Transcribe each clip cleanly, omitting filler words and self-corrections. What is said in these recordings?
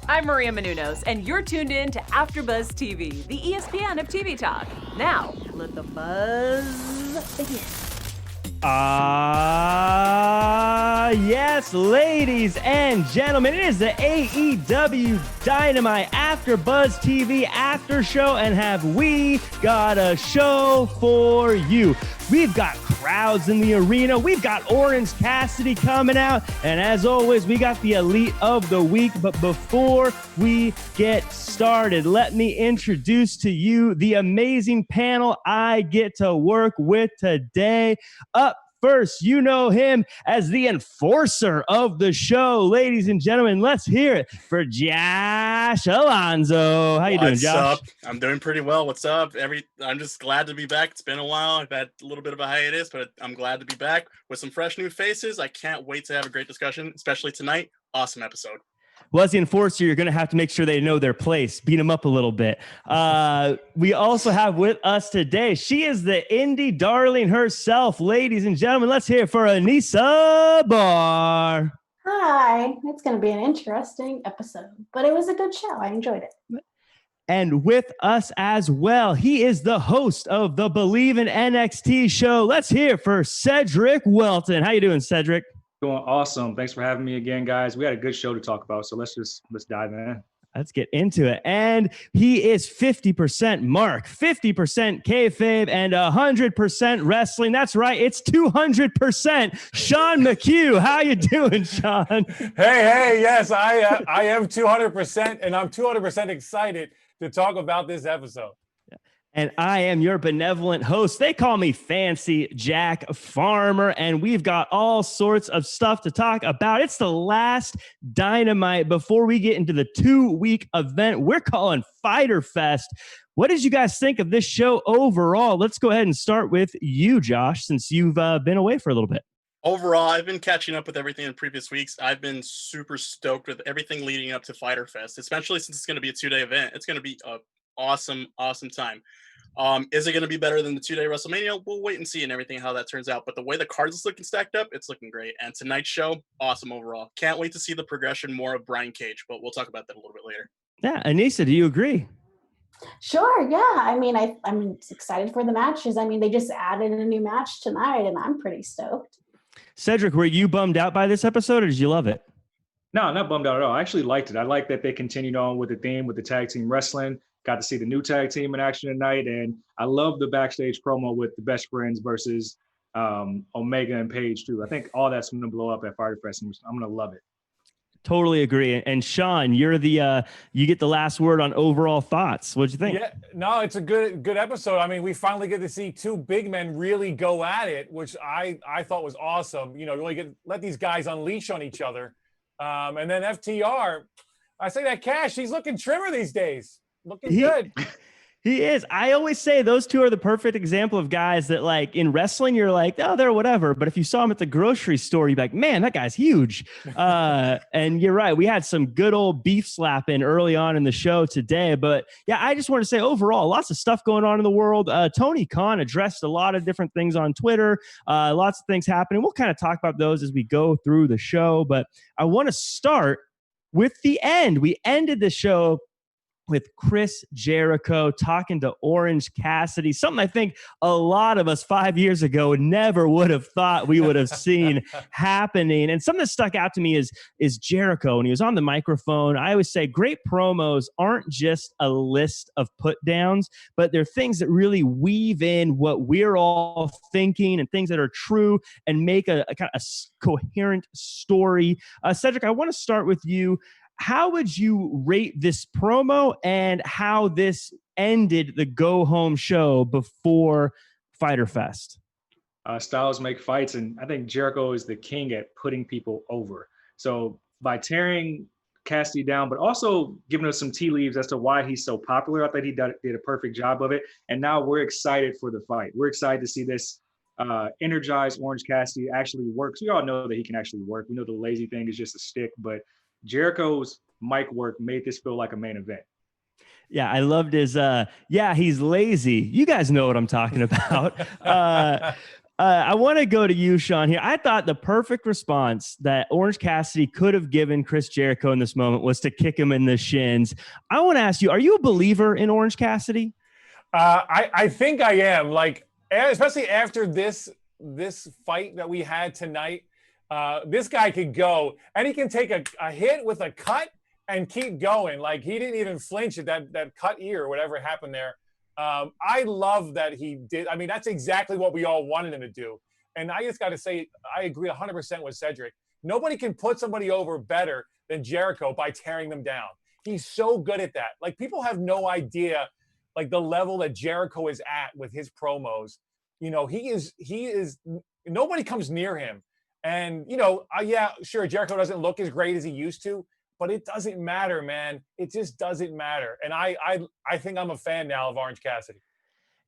I'm Maria Menounos, and you're tuned in to AfterBuzz TV, the ESPN of TV talk. Now, let the buzz begin. Yes, ladies and gentlemen, it is the AEW Dynamite AfterBuzz TV after show, and have we got a show for you. We've got crowds in the arena. We've got Orange Cassidy coming out. And as always, we got the Elite of the Week. But before we get started, let me introduce to you the amazing panel I get to work with today. Up first, you know him as the enforcer of the show. Ladies and gentlemen, let's hear it for Josh Alonso. How you doing, Josh? What's up? I'm doing pretty well. What's up? I'm just glad to be back. It's been a while. I've had a little bit of a hiatus, but I'm glad to be back with some fresh new faces. I can't wait to have a great discussion, especially tonight. Awesome episode. Well, as the enforcer, you're going to have to make sure they know their place. Beat them up a little bit. We also have with us today, she is the indie darling herself. Ladies and gentlemen, let's hear it for Anissa Barr. Hi. It's going to be an interesting episode, but it was a good show. I enjoyed it. And with us as well, he is the host of the Believe in NXT show. Let's hear it for Cedric Welton. How you doing, Cedric? Doing awesome. Thanks for having me again, guys. We had a good show to talk about, so let's dive in. Let's get into it. And he is 50% Mark, 50% kayfabe, and 100% wrestling. That's right. It's 200%. Sean McHugh. How you doing, Sean? Hey. Yes, I am 200%, and I'm 200% excited to talk about this episode. And I am your benevolent host. They call me Fancy Jack Farmer, and we've got all sorts of stuff to talk about. It's the last Dynamite before we get into the 2-week event we're calling Fyter Fest. What did you guys think of this show overall? Let's go ahead and start with you, Josh, since you've been away for a little bit. Overall, I've been catching up with everything in previous weeks. I've been super stoked with everything leading up to Fyter Fest, especially since it's going to be a 2-day event. It's going to be an awesome time. Is it going to be better than the 2-day WrestleMania? We'll wait and see and everything how that turns out. But the way the cards is looking stacked up, it's looking great. And tonight's show, awesome overall. Can't wait to see the progression more of Brian Cage, but we'll talk about that a little bit later. Yeah, Anissa, do you agree? Sure, yeah. I mean, I'm excited for the matches. I mean, they just added a new match tonight, and I'm pretty stoked. Cedric, were you bummed out by this episode, or did you love it? No, not bummed out at all. I actually liked it. I like that they continued on with the theme with the tag team wrestling. Got to see the new tag team in action tonight, and I love the backstage promo with the Best Friends versus Omega and Page too. I think all that's going to blow up at Fyter Fest, and I'm going to love it. Totally agree. And Sean, you're you get the last word on overall thoughts. What'd you think? Yeah, no, it's a good episode. I mean, we finally get to see two big men really go at it, which I thought was awesome. You know, really let these guys unleash on each other. And then FTR, I say that Cash, he's looking trimmer these days. Looking good. He is. I always say those two are the perfect example of guys that, like, in wrestling, you're like, oh, they're whatever. But if you saw him at the grocery store, you'd be like, man, that guy's huge. And you're right. We had some good old beef slapping early on in the show today. But yeah, I just want to say overall, lots of stuff going on in the world. Tony Khan addressed a lot of different things on Twitter. Lots of things happening. We'll kind of talk about those as we go through the show. But I want to start with the end. We ended the show with Chris Jericho talking to Orange Cassidy, something I think a lot of us 5 years ago never would have thought we would have seen happening. And something that stuck out to me is Jericho. And he was on the microphone. I always say great promos aren't just a list of put downs, but they're things that really weave in what we're all thinking and things that are true and make a kind of a coherent story. Cedric, I want to start with you. How would you rate this promo and how this ended the go-home show before Fyter Fest? Styles make fights, and I think Jericho is the king at putting people over. So by tearing Cassidy down, but also giving us some tea leaves as to why he's so popular, I think he did a perfect job of it. And now we're excited for the fight. We're excited to see this energized Orange Cassidy actually work. So we all know that he can actually work. We know the lazy thing is just a stick, but Jericho's mic work made this feel like a main event. Yeah, I loved his, he's lazy. You guys know what I'm talking about. I want to go to you, Sean, here. I thought the perfect response that Orange Cassidy could have given Chris Jericho in this moment was to kick him in the shins. I want to ask you, are you a believer in Orange Cassidy? I think I am, like, especially after this fight that we had tonight. This guy could go, and he can take a hit with a cut and keep going. Like, he didn't even flinch at that cut ear or whatever happened there. I love that he did. I mean, that's exactly what we all wanted him to do. And I just got to say, I agree 100% with Cedric. Nobody can put somebody over better than Jericho by tearing them down. He's so good at that. Like, people have no idea, like, the level that Jericho is at with his promos. You know, he is nobody comes near him. And, you know, yeah, sure, Jericho doesn't look as great as he used to, but it doesn't matter, man. It just doesn't matter. And I think I'm a fan now of Orange Cassidy.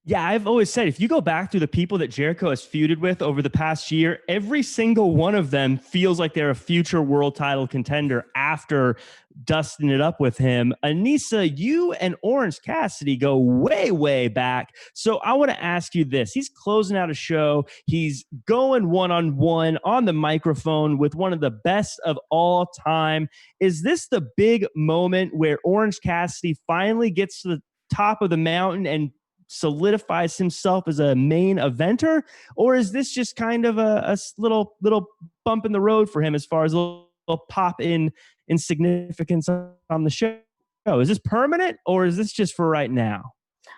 Yeah, I've always said, if you go back to the people that Jericho has feuded with over the past year, every single one of them feels like they're a future world title contender after dusting it up with him. Anissa, you and Orange Cassidy go way, way back. So I want to ask you this. He's closing out a show. He's going one-on-one on the microphone with one of the best of all time. Is this the big moment where Orange Cassidy finally gets to the top of the mountain and solidifies himself as a main eventer, or is this just kind of a little bump in the road for him as far as a little pop in significance on the show? Is this permanent, or is this just for right now?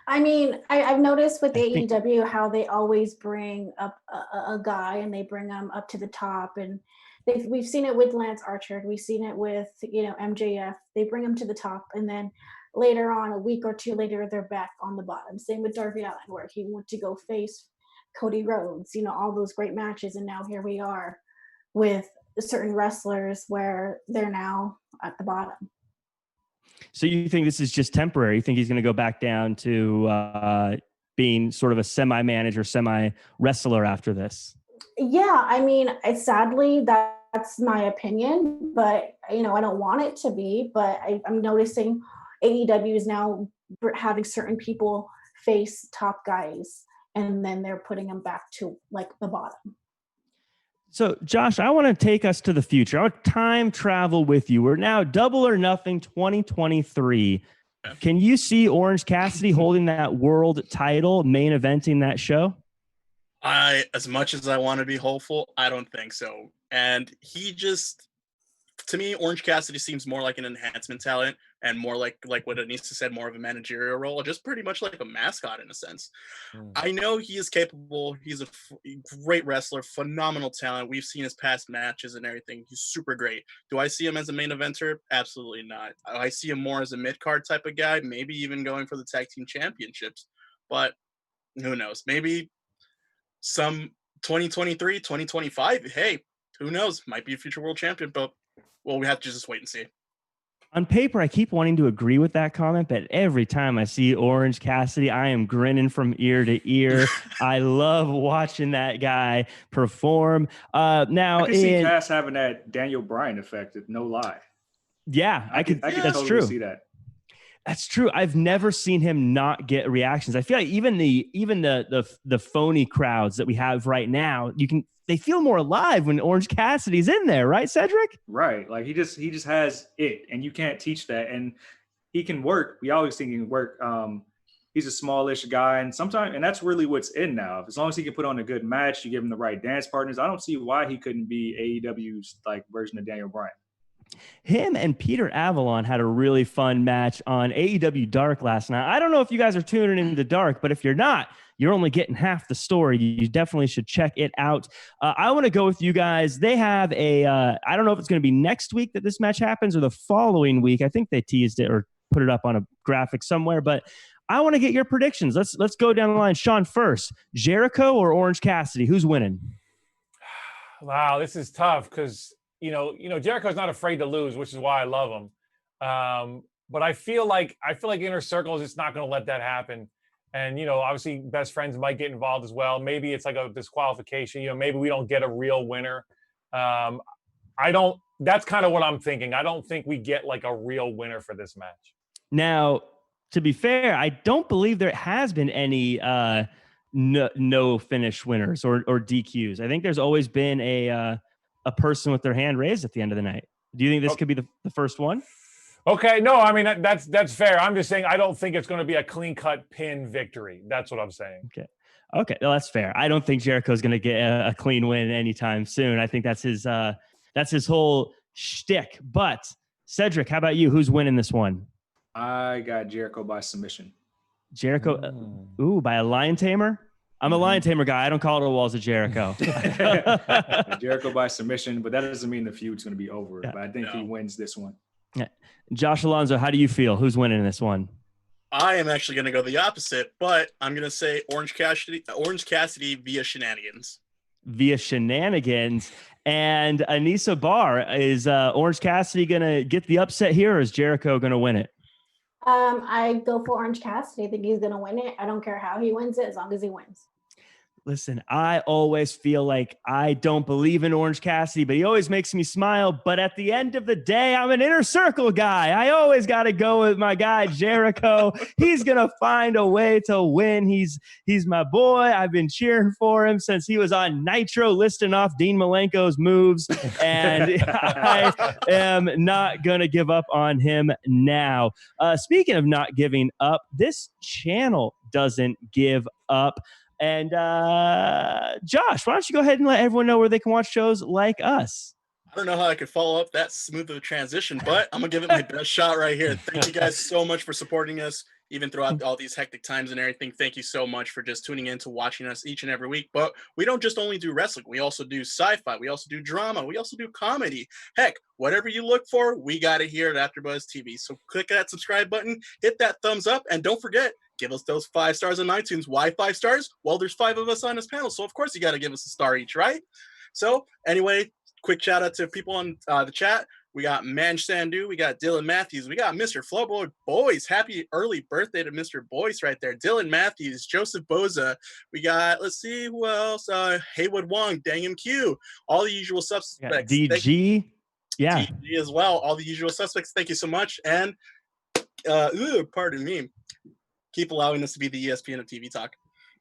I mean, I've noticed with AEW how they always bring up a guy and they bring him up to the top, and we've seen it with Lance Archer, we've seen it with, you know, MJF. They bring him to the top, and then later on, a week or two later, they're back on the bottom. Same with Darby Allin, where he went to go face Cody Rhodes, you know, all those great matches. And now here we are with certain wrestlers where they're now at the bottom. So you think this is just temporary? You think he's going to go back down to being sort of a semi-manager, semi-wrestler after this? Yeah, I mean, sadly, that's my opinion, but, you know, I don't want it to be, but I'm noticing AEW is now having certain people face top guys, and then they're putting them back to, like, the bottom. So, Josh, I want to take us to the future. I want to time travel with you. We're now Double or Nothing 2023. Can you see Orange Cassidy holding that world title, main eventing that show? As much as I want to be hopeful, I don't think so. And to me, Orange Cassidy seems more like an enhancement talent and more like what Anissa said, more of a managerial role, just pretty much like a mascot in a sense. I know he is capable. He's a great wrestler, phenomenal talent. We've seen his past matches and everything. He's super great. Do I see him as a main eventer? Absolutely not. I see him more as a mid-card type of guy, maybe even going for the tag team championships. But who knows? Maybe some 2023, 2025, hey, who knows? Might be a future world champion, but well, we have to just wait and see. On paper, I keep wanting to agree with that comment, but every time I see Orange Cassidy, I am grinning from ear to ear. I love watching that guy perform. Now, I can see Cass having that Daniel Bryan effect, no lie. Yeah, I could that's totally true. See that. That's true. I've never seen him not get reactions. I feel like even the phony crowds that we have right now, they feel more alive when Orange Cassidy's in there, right, Cedric? Right. Like he just has it, and you can't teach that. And he can work. We always think he can work. He's a smallish guy, and that's really what's in now. As long as he can put on a good match, you give him the right dance partners. I don't see why he couldn't be AEW's like version of Daniel Bryan. Him and Peter Avalon had a really fun match on AEW Dark last night. I don't know if you guys are tuning into Dark, but if you're not, you're only getting half the story. You definitely should check it out. I want to go with you guys. They have I don't know if it's going to be next week that this match happens or the following week. I think they teased it or put it up on a graphic somewhere, but I want to get your predictions. Let's go down the line. Sean first, Jericho or Orange Cassidy? Who's winning? Wow, this is tough because you know, Jericho's not afraid to lose, which is why I love him. But I feel like Inner Circle is just not going to let that happen. And, you know, obviously best friends might get involved as well. Maybe it's like a disqualification. You know, maybe we don't get a real winner. That's kind of what I'm thinking. I don't think we get like a real winner for this match. Now, to be fair, I don't believe there has been any no finish winners or DQs. I think there's always been a person with their hand raised at the end of the night. Do you think this could be the first one? Okay, no, I mean, that's fair. I'm just saying I don't think it's going to be a clean-cut pin victory. That's what I'm saying. Okay, no, that's fair. I don't think Jericho's going to get a clean win anytime soon. I think that's his whole shtick. But Cedric, how about you? Who's winning this one? I got Jericho by submission. Jericho, by a lion tamer? I'm a lion tamer guy. I don't call it the walls of Jericho. Jericho by submission, but that doesn't mean the feud's going to be over. Yeah, but I think he wins this one. Yeah. Josh Alonso, how do you feel? Who's winning this one? I am actually going to go the opposite, but I'm going to say Orange Cassidy via shenanigans. Via shenanigans. And Anissa Barr, is Orange Cassidy going to get the upset here, or is Jericho going to win it? I go for Orange Cassidy. I think he's going to win it. I don't care how he wins it, as long as he wins. Listen, I always feel like I don't believe in Orange Cassidy, but he always makes me smile. But at the end of the day, I'm an inner circle guy. I always got to go with my guy, Jericho. He's going to find a way to win. He's my boy. I've been cheering for him since he was on Nitro listing off Dean Malenko's moves. And I am not going to give up on him now. Speaking of not giving up, this channel doesn't give up. And Josh, why don't you go ahead and let everyone know where they can watch shows like us? I don't know how I could follow up that smooth of a transition, but I'm going to give it my best shot right here. Thank you guys so much for supporting us, even throughout all these hectic times and everything. Thank you so much for just tuning in to watching us each and every week. But we don't just only do wrestling. We also do sci-fi. We also do drama. We also do comedy. Heck, whatever you look for, we got it here at AfterBuzz TV. So click that subscribe button, hit that thumbs up, and don't forget, give us those 5 stars on iTunes. Why 5 stars? Well, there's 5 of us on this panel, so of course you got to give us a star each, right? So anyway, quick shout out to people on the chat. We got Manj Sandhu, we got Dylan Matthews, we got Mr. Flowboy Boyce. Happy early birthday to Mr. Boyce right there. Dylan Matthews, Joseph Boza. We got, let's see who else. Haywood Wong, Dang MQ, all the usual suspects. DG, yeah, DG as well. All the usual suspects. Thank you so much. And pardon me. Keep allowing us to be the ESPN of TV talk.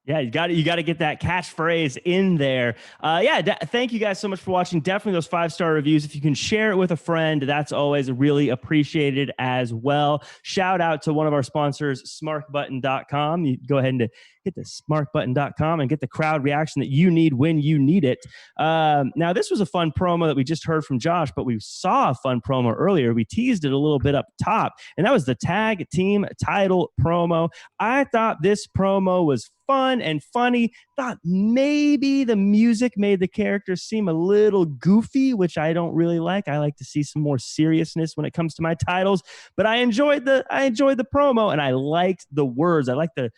Yeah, you got to get that catchphrase in there. Thank you guys so much for watching. Definitely those 5-star reviews. If you can share it with a friend, that's always really appreciated as well. Shout out to one of our sponsors, smartbutton.com. You go ahead and hit the smartbutton.com and get the crowd reaction that you need when you need it. Now, this was a fun promo that we just heard from Josh, but we saw a fun promo earlier. We teased it a little bit up top, and that was the tag team title promo. I thought this promo was fun and funny. Thought maybe the music made the characters seem a little goofy, which I don't really like. I like to see some more seriousness when it comes to my titles, but I enjoyed the promo, and I liked the words. I liked the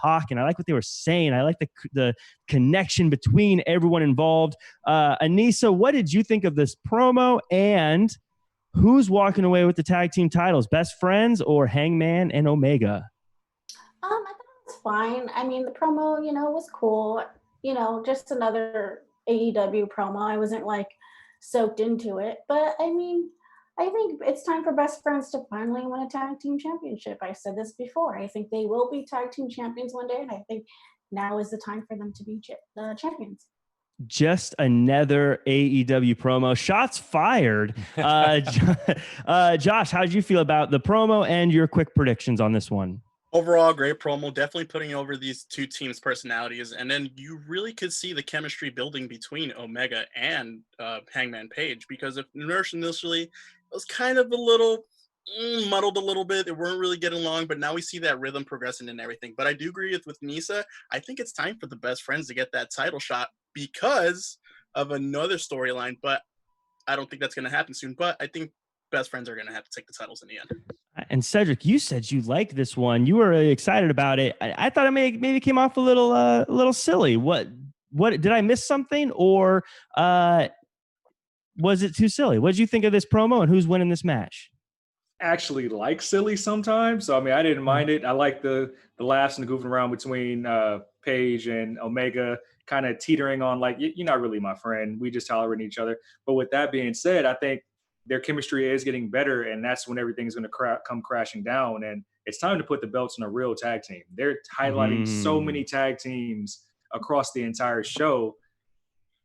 talk, and I like what they were saying. I like the connection between everyone involved. Anissa, what did you think of this promo, and who's walking away with the tag team titles? Best Friends or Hangman and Omega? I thought it was fine. I mean, the promo, was cool. Just another AEW promo. I wasn't soaked into it, but I mean, I think it's time for Best Friends to finally win a tag team championship. I said this before. I think they will be tag team champions one day, and I think now is the time for them to be the champions. Just another AEW promo. Shots fired. Josh, how did you feel about the promo and your quick predictions on this one? Overall, great promo, definitely putting over these two teams' personalities. And then you really could see the chemistry building between Omega and Hangman Page, because if initially it was kind of a little muddled a little bit. They weren't really getting along, but now we see that rhythm progressing and everything. But I do agree with Nisa. I think it's time for the Best Friends to get that title shot because of another storyline, but I don't think that's going to happen soon. But I think Best Friends are going to have to take the titles in the end. And Cedric, you said you liked this one. You were really excited about it. I thought it maybe came off a little silly. What did I miss something, or was it too silly? What did you think of this promo, and who's winning this match? Actually like silly sometimes. So, I mean, I didn't mind it. I like the laughs and the goofing around between Paige and Omega, kind of teetering on you're not really my friend. We just tolerate each other. But with that being said, I think their chemistry is getting better, and that's when everything's going to come crashing down. And it's time to put the belts on a real tag team. They're highlighting so many tag teams across the entire show.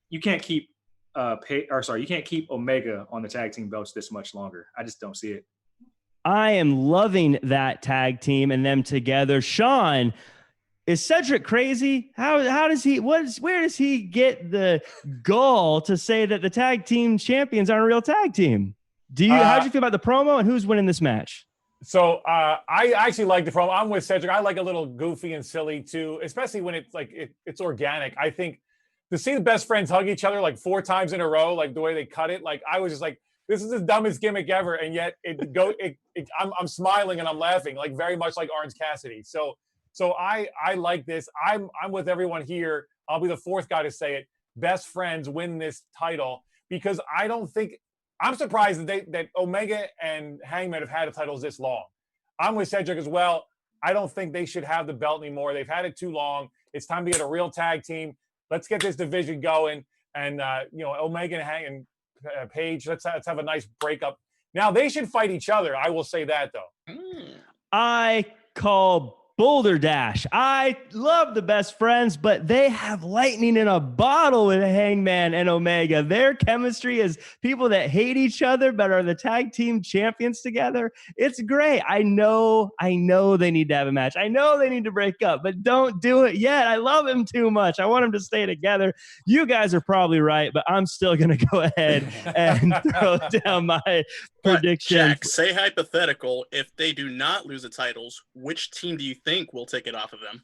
You can't keep you can't keep Omega on the tag team belts this much longer. I just don't see it. I am loving that tag team and them together. Sean, is Cedric crazy? How does he, where does he get the gall to say that the tag team champions aren't a real tag team? How did you feel about the promo and who's winning this match? So I actually like the promo. I'm with Cedric. I like a little goofy and silly too, especially when it's like it's organic. I think to see the best friends hug each other like 4 times in a row, like the way they cut it, like I was just like, this is the dumbest gimmick ever, and yet I'm smiling and I'm laughing, like very much like Orange Cassidy. So I like this. I'm with everyone here. I'll be the 4th guy to say it. Best friends win this title because I don't think. I'm surprised that Omega and Hangman have had the titles this long. I'm with Cedric as well. I don't think they should have the belt anymore. They've had it too long. It's time to get a real tag team. Let's get this division going. And Omega and Hangman, Paige, let's have a nice breakup. Now they should fight each other. I will say that though. I call Boulder Dash. I love the best friends, but they have lightning in a bottle with Hangman and Omega. Their chemistry is people that hate each other but are the tag team champions together. It's great. I know they need to have a match. I know they need to break up, but don't do it yet. I love him too much. I want them to stay together. You guys are probably right, but I'm still going to go ahead and throw down my prediction. Jack, say hypothetical. If they do not lose the titles, which team do you think will take it off of them?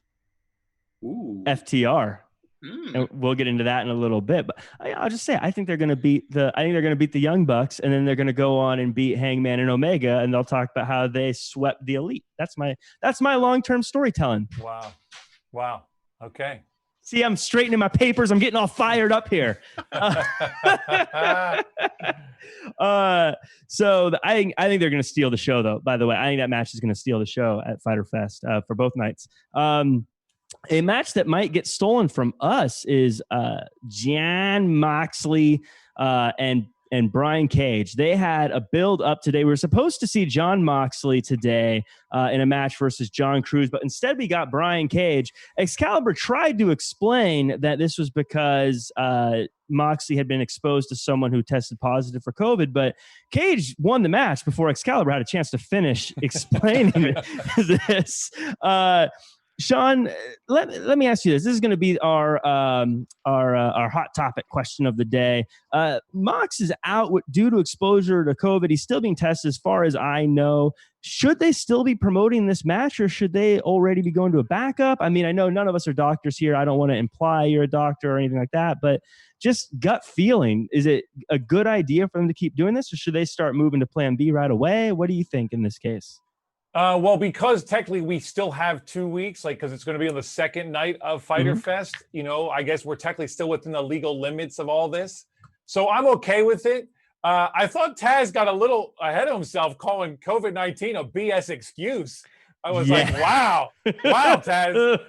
Ooh. FTR. And we'll get into that in a little bit, but I'll just say I think they're going to beat the Young Bucks, and then they're going to go on and beat Hangman and Omega, and they'll talk about how they swept the Elite. That's my long-term storytelling. Wow. Okay. See, I'm straightening my papers. I'm getting all fired up here. So I think they're going to steal the show, though. By the way, I think that match is going to steal the show at Fyter Fest for both nights. A match that might get stolen from us is Jon Moxley and Brian Cage. They had a build up today. We were supposed to see Jon Moxley today in a match versus John Cruz, but instead we got Brian Cage. Excalibur tried to explain that this was because Moxley had been exposed to someone who tested positive for COVID, but Cage won the match before Excalibur had a chance to finish explaining this. Sean, let me ask you this. This is going to be our hot topic question of the day. Mox is out due to exposure to COVID. He's still being tested as far as I know. Should they still be promoting this match, or should they already be going to a backup? I mean, I know none of us are doctors here. I don't want to imply you're a doctor or anything like that, but just gut feeling, is it a good idea for them to keep doing this, or should they start moving to plan B right away? What do you think in this case? Well, because technically we still have 2 weeks, because it's going to be on the second night of Fyter Fest, I guess we're technically still within the legal limits of all this. So I'm okay with it. I thought Taz got a little ahead of himself calling COVID-19 a BS excuse. I was like, wow, Taz.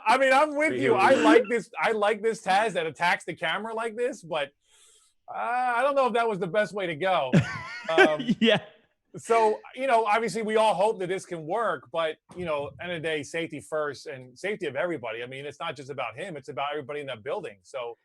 I'm with you. I like this Taz that attacks the camera like this, but I don't know if that was the best way to go. Yeah. So, obviously we all hope that this can work, but, end of the day, safety first and safety of everybody. I mean, it's not just about him. It's about everybody in that building. So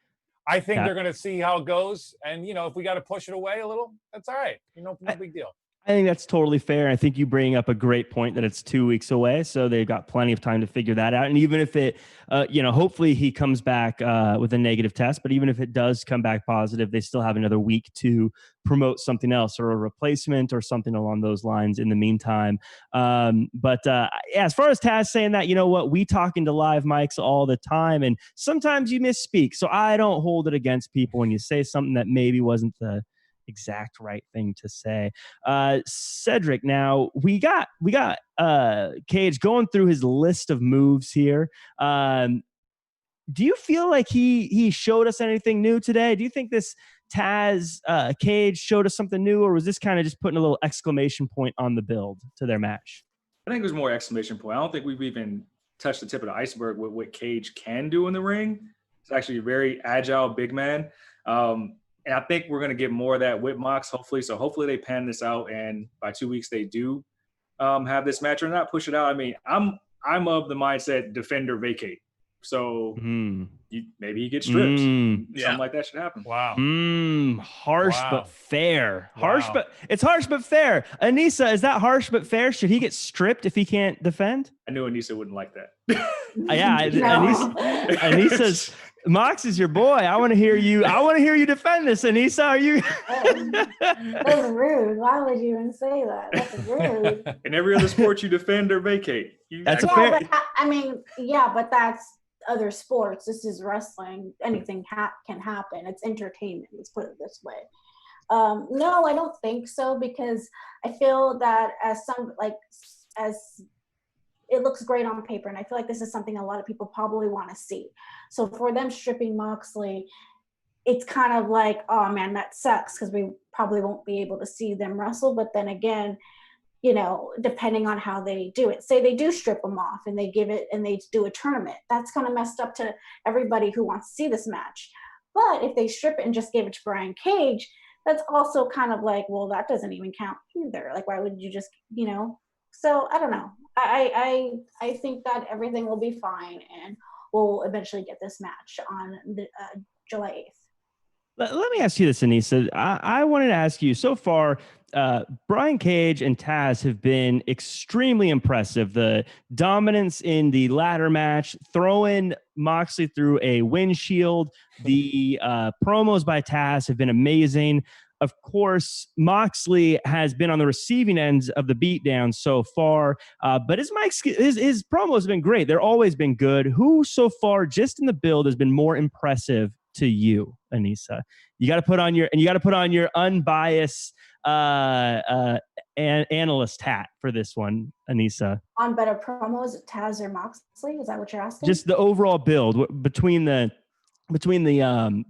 I think they're going to see how it goes. And, if we got to push it away a little, that's all right. No big deal. I think that's totally fair. I think you bring up a great point that it's 2 weeks away, so they've got plenty of time to figure that out. And even if it, hopefully he comes back with a negative test, but even if it does come back positive, they still have another week to promote something else or a replacement or something along those lines in the meantime. But as far as Taz saying that, we talk into live mics all the time, and sometimes you misspeak. So I don't hold it against people when you say something that maybe wasn't the exact right thing to say. Cedric, now we got Cage going through his list of moves here. Do you feel like he showed us anything new today? Do you think this Taz Cage showed us something new, or was this kind of just putting a little exclamation point on the build to their match? I think it was more exclamation point. I don't think we've even touched the tip of the iceberg with what Cage can do in the ring. He's actually a very agile big man. And I think we're going to get more of that with Mox, hopefully. So hopefully they pan this out, and by 2 weeks they do have this match or not push it out. I mean, I'm of the mindset defend or vacate. So maybe he gets stripped. Something like that should happen. Wow. Harsh but fair. Wow. It's harsh but fair. Anissa, is that harsh but fair? Should he get stripped if he can't defend? I knew Anissa wouldn't like that. Anissa's Mox is your boy. I want to hear you. I want to hear you defend this, Anissa. Are you? That's rude. Why would you even say that? That's rude. In every other sport, you defend or vacate. That's a fair. But, I mean, yeah, but that's other sports. This is wrestling. Anything can happen. It's entertainment. Let's put it this way. No, I don't think so, because I feel that as it looks great on paper, and I feel like this is something a lot of people probably want to see. So for them stripping Moxley, it's kind of like, oh man, that sucks, because we probably won't be able to see them wrestle. But then again, you know, depending on how they do it, say they do strip them off and they give it and they do a tournament, that's kind of messed up to everybody who wants to see this match. But if they strip it and just give it to Brian Cage, that's also kind of like, well, that doesn't even count either. Like, why would you just, you know? So I don't know. I think that everything will be fine, and we'll eventually get this match on the, July 8th. Let me ask you this, Anissa. I wanted to ask you, so far, Brian Cage and Taz have been extremely impressive. The dominance in the ladder match, throwing Moxley through a windshield, the promos by Taz have been amazing. Of course, Moxley has been on the receiving ends of the beatdown so far, but his promos have been great. They're always been good. Who so far, just in the build, has been more impressive to you, Anissa? You got to put on your unbiased analyst hat for this one, Anissa. On better promos, Taz or Moxley? Is that what you're asking? Just the overall build between the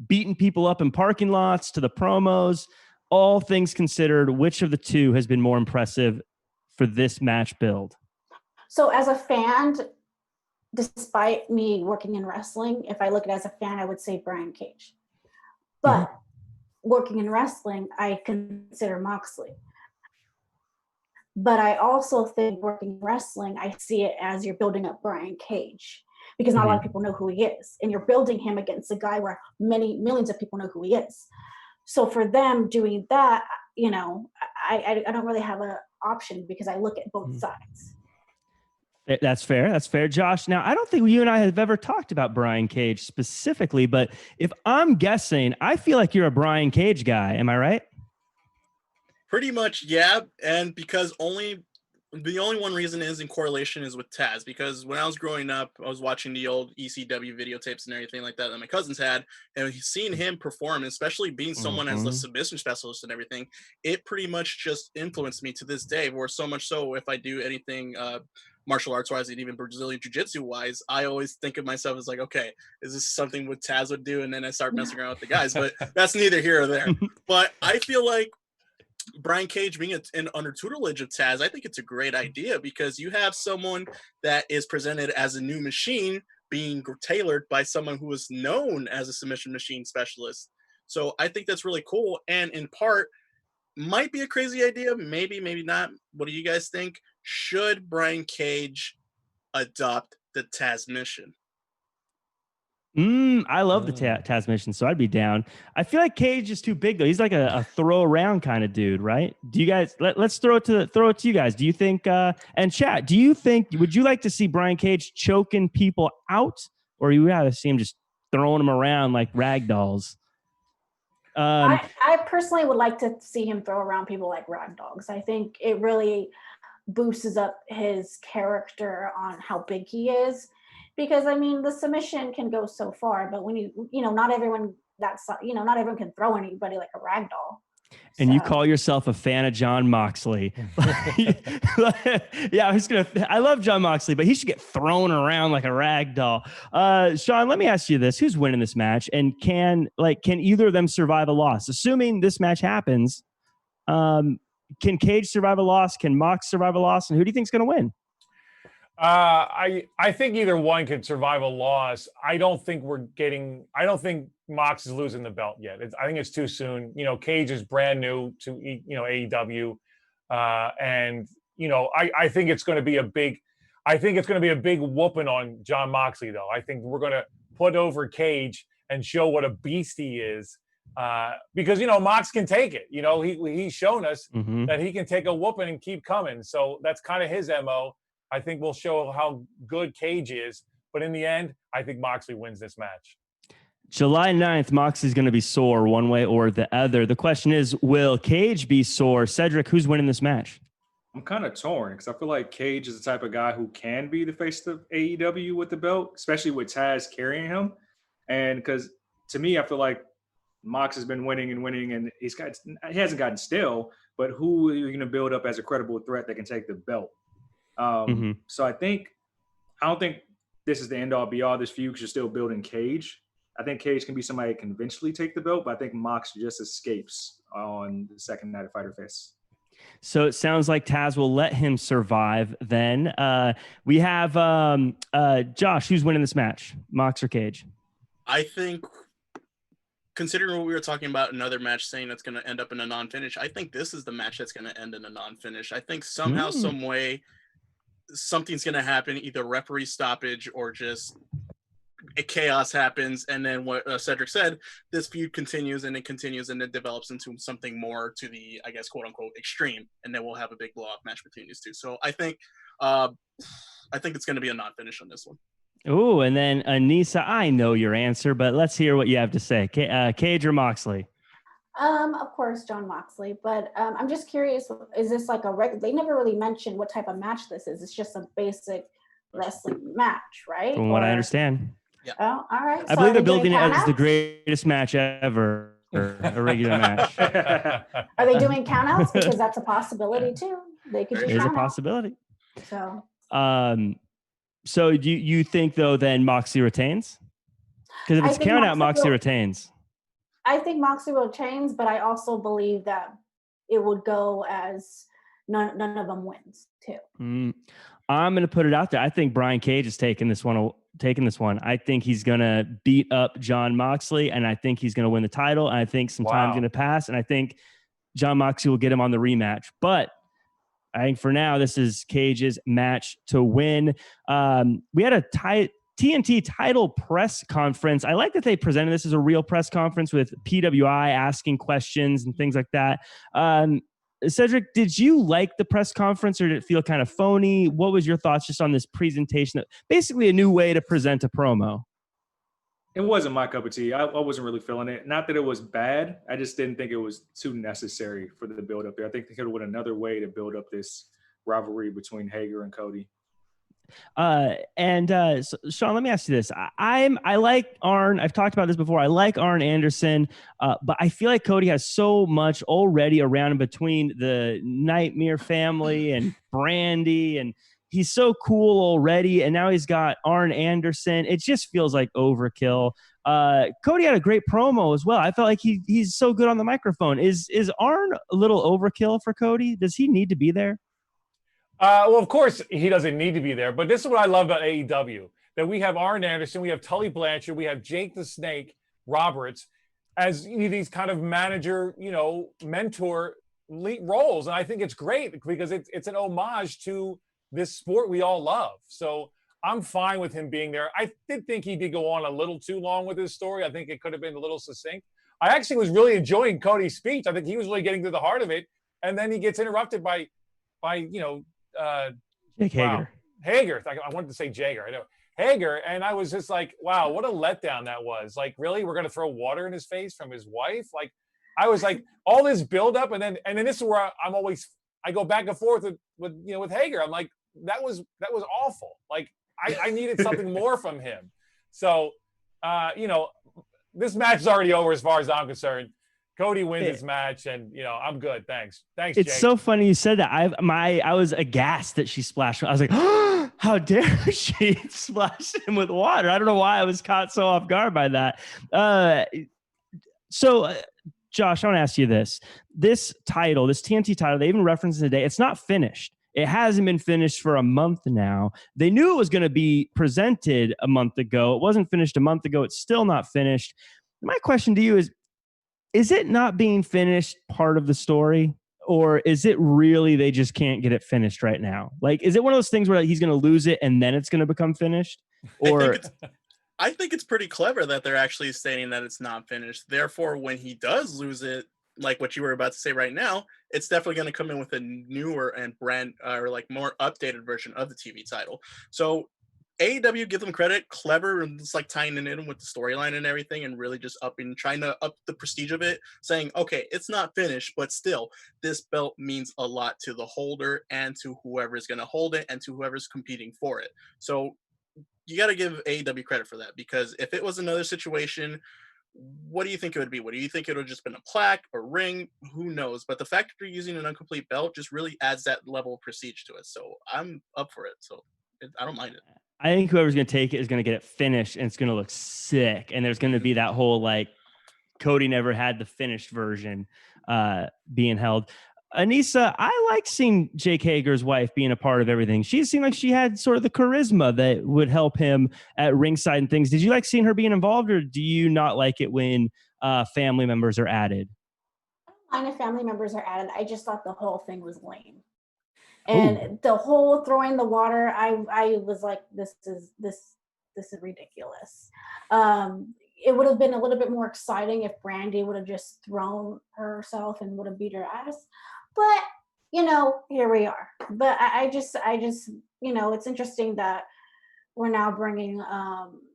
beating people up in parking lots to the promos, all things considered, which of the two has been more impressive for this match build? So as a fan, despite me working in wrestling, if I look at it as a fan, I would say Brian Cage. But working in wrestling, I consider Moxley. But I also think working in wrestling, I see it as you're building up Brian Cage, because not a lot of people know who he is. And you're building him against a guy where millions of people know who he is. So for them doing that, you know, I don't really have an option, because I look at both sides. That's fair. That's fair, Josh. Now, I don't think you and I have ever talked about Brian Cage specifically, but if I'm guessing, I feel like you're a Brian Cage guy. Am I right? Pretty much, yeah. And because the only one reason is in correlation is with Taz, because when I was growing up, I was watching the old ECW videotapes and everything like that my cousins had, and seeing him perform, especially being someone as a submission specialist and everything, it pretty much just influenced me to this day, or so much so if I do anything martial arts wise and even Brazilian jiu-jitsu wise, I always think of myself as like, okay, is this something what Taz would do? And then I start messing around with the guys, but that's neither here or there. But I feel like Brian Cage being under tutelage of Taz, I think it's a great idea, because you have someone that is presented as a new machine being tailored by someone who is known as a submission machine specialist. So I think that's really cool, and in part might be a crazy idea, maybe not. What do you guys think? Should Brian Cage adopt the Taz mission? I love the Taz mission, so I'd be down. I feel like Cage is too big, though. He's like a throw around kind of dude, right? Do you guys let's throw it to you guys? Do you think and chat? Do you think, would you like to see Brian Cage choking people out, or you rather see him just throwing them around like rag dolls? I personally would like to see him throw around people like rag dogs. I think it really boosts up his character on how big he is. Because I mean, the submission can go so far, but when you know, not everyone can throw anybody like a rag doll. And you call yourself a fan of John Moxley. Yeah, I love John Moxley, but he should get thrown around like a rag doll. Sean, let me ask you this. Who's winning this match? And can either of them survive a loss? Assuming this match happens, can Cage survive a loss? Can Mox survive a loss? And who do you think is going to win? I think either one could survive a loss. I don't think Mox is losing the belt yet. I think it's too soon. You know, Cage is brand new to AEW, and I think it's going to be a big whooping on John Moxley, though. I think we're going to put over Cage and show what a beast he is. Because, Mox can take it. He's shown us that he can take a whooping and keep coming. So that's kind of his MO. I think we'll show how good Cage is. But in the end, I think Moxley wins this match. July 9th, Moxley's going to be sore one way or the other. The question is, will Cage be sore? Cedric, who's winning this match? I'm kind of torn because I feel like Cage is the type of guy who can be the face of AEW with the belt, especially with Taz carrying him. And because to me, I feel like Mox has been winning and he hasn't gotten stale, but who are you going to build up as a credible threat that can take the belt? So I don't think this is the end all be all this feud because you're still building Cage. I think Cage can be somebody that can eventually take the belt, but I think Mox just escapes on the second night of Fyter Fest. So it sounds like Taz will let him survive then. We have Josh, who's winning this match, Mox or Cage? I think, considering what we were talking about, another match saying that's going to end up in a non-finish, I think this is the match that's going to end in a non-finish. I think somehow, some way, something's going to happen, either referee stoppage or just chaos happens, and then what Cedric said, this feud continues and it develops into something more to the, I guess, quote unquote extreme, and then we'll have a big blow off match between these two. So I think it's going to be a non-finish on this one. Oh, and then Anissa, I know your answer, but let's hear what you have to say. Cage or Moxley? Of course, John Moxley, but I'm just curious, is this like they never really mentioned what type of match this is. It's just a basic wrestling match, right? From what I understand. Yeah. Oh, all right. I believe they're building it as the greatest match ever, a regular match. Are they doing countouts? Because that's a possibility too. They could do There's a countouts. possibility. So, so you think though then Moxley retains? Because if it's count out, Moxley retains. I think Moxley retains, but I also believe that it would go as none of them wins too. I'm going to put it out there. I think Brian Cage is taking this one. I think he's going to beat up John Moxley, and I think he's going to win the title. And I think some time's going to pass, and I think John Moxley will get him on the rematch. But I think for now, this is Cage's match to win. We had a TNT title press conference. I like that they presented this as a real press conference with PWI asking questions and things like that. Cedric, did you like the press conference or did it feel kind of phony? What was your thoughts just on this presentation? Basically a new way to present a promo. It wasn't my cup of tea. I wasn't really feeling it. Not that it was bad. I just didn't think it was too necessary for the build up there. I think they could have went another way to build up this rivalry between Hager and Cody. So, Sean, let me ask you this. I like Arn. I've talked about this before. I like Arn Anderson, but I feel like Cody has so much already around him between the Nightmare family and Brandy, and he's so cool already. And now he's got Arn Anderson. It just feels like overkill. Cody had a great promo as well. I felt like he's so good on the microphone. Is Arn a little overkill for Cody? Does he need to be there? Well, of course, he doesn't need to be there. But this is what I love about AEW, that we have Arn Anderson, we have Tully Blanchard, we have Jake the Snake Roberts as these kind of manager, mentor roles. And I think it's great because it's an homage to this sport we all love. So I'm fine with him being there. I did think he did go on a little too long with his story. I think it could have been a little succinct. I actually was really enjoying Cody's speech. I think he was really getting to the heart of it. And then he gets interrupted by Jake Hager. Hager. I wanted to say Jager. I know Hager, and I was just like, "Wow, what a letdown that was!" Like, really, we're gonna throw water in his face from his wife? Like, I was like, all this buildup, and then this is where I go back and forth with Hager. I'm like, that was awful. Like, I needed something more from him. So, this match is already over as far as I'm concerned. Cody wins this match, and I'm good. Thanks, it's Jake. So funny you said that. I was aghast that she splashed. I was like, oh, how dare she splash him with water? I don't know why I was caught so off guard by that. Josh, I want to ask you this: this title, this TNT title, they even referenced it today. It's not finished. It hasn't been finished for a month now. They knew it was going to be presented a month ago. It wasn't finished a month ago. It's still not finished. My question to you is it not being finished part of the story? or is it really they just can't get it finished right now? Like, is it one of those things where he's going to lose it and then it's going to become finished? Or I think it's pretty clever that they're actually stating that it's not finished. Therefore, when he does lose it, like what you were about to say right now, it's definitely going to come in with a newer and or like more updated version of the TV title. So AEW, give them credit, clever, and it's like tying it in with the storyline and everything, and really just trying to up the prestige of it, saying, okay, it's not finished, but still, this belt means a lot to the holder and to whoever is going to hold it and to whoever's competing for it. So you got to give AEW credit for that, because if it was another situation, what do you think it would be? What do you think it would have just been a plaque or ring? Who knows? But the fact that they're using an incomplete belt just really adds that level of prestige to it. So I'm up for it. So I don't mind it. I think whoever's going to take it is going to get it finished, and it's going to look sick. And there's going to be that whole like Cody never had the finished version being held. Anissa, I like seeing Jake Hager's wife being a part of everything. She seemed like she had sort of the charisma that would help him at ringside and things. Did you like seeing her being involved, or do you not like it when family members are added? I don't mind if family members are added. I just thought the whole thing was lame. And the whole throwing the water, I was like, this is ridiculous. It would have been a little bit more exciting if Brandy would have just thrown herself and would have beat her ass. But here we are. But I just it's interesting that we're now bringing